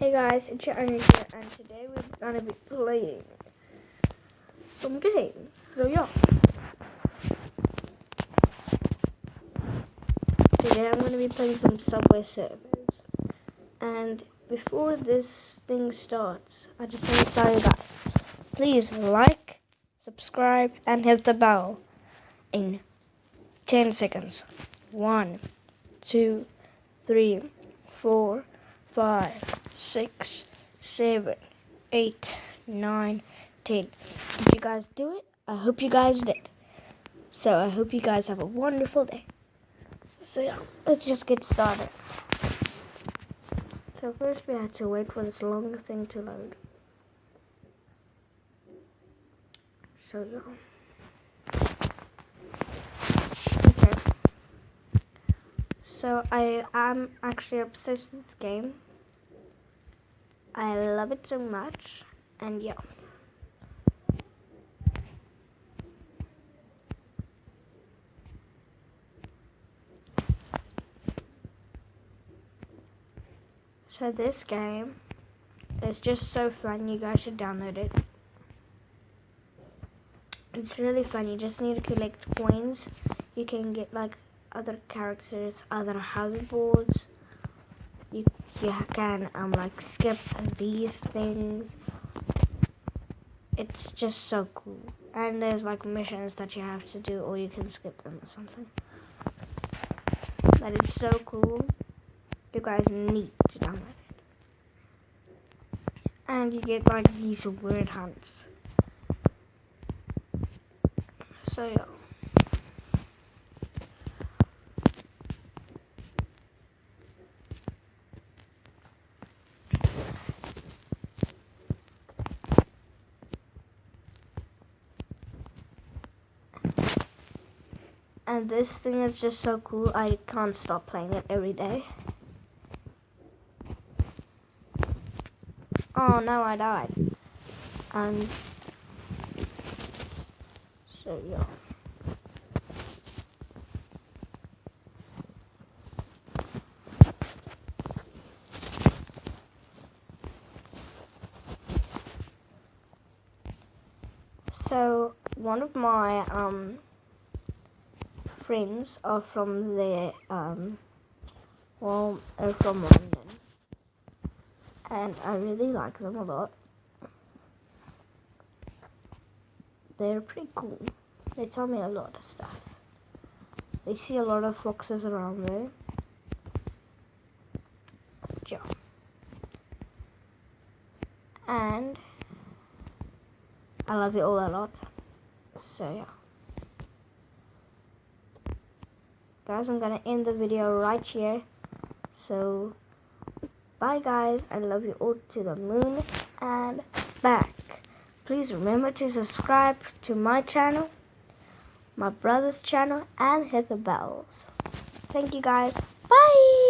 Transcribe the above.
Hey guys, it's your Onion here, and today we're gonna be playing some games. So yeah, today I'm gonna be playing some Subway Surfers. And before this thing starts, I just want to tell you guys, please like, subscribe, and hit the bell in 10 seconds. 1, 2, 3, 4, 5, 6, 7, 8, 9, 10. Did you guys do it? I hope you guys did. So I hope you guys have a wonderful day. So yeah, let's just get started. So first we have to wait for this long thing to load. So yeah. Okay. So I am actually obsessed with this game. I love it so much, and yeah. So this game is just so fun, you guys should download it. It's really fun, you just need to collect coins. You can get like other characters, other hoverboards. You can like skip these things. It's just so cool. And there's like missions that you have to do, or you can skip them or something. But it's so cool. You guys need to download it. And you get like these weird hunts. So yeah. And this thing is just so cool, I can't stop playing it every day. Oh no, I died. So yeah. So one of my friends are from the from London, and I really like them a lot. They're pretty cool. They tell me a lot of stuff. They see a lot of foxes around there. Yeah. And I love you all a lot. So yeah. Guys, I'm gonna end the video right here. So bye guys, I love you all to the moon and back. Please remember to subscribe to my channel, my brother's channel, and hit the bells. Thank you guys. Bye!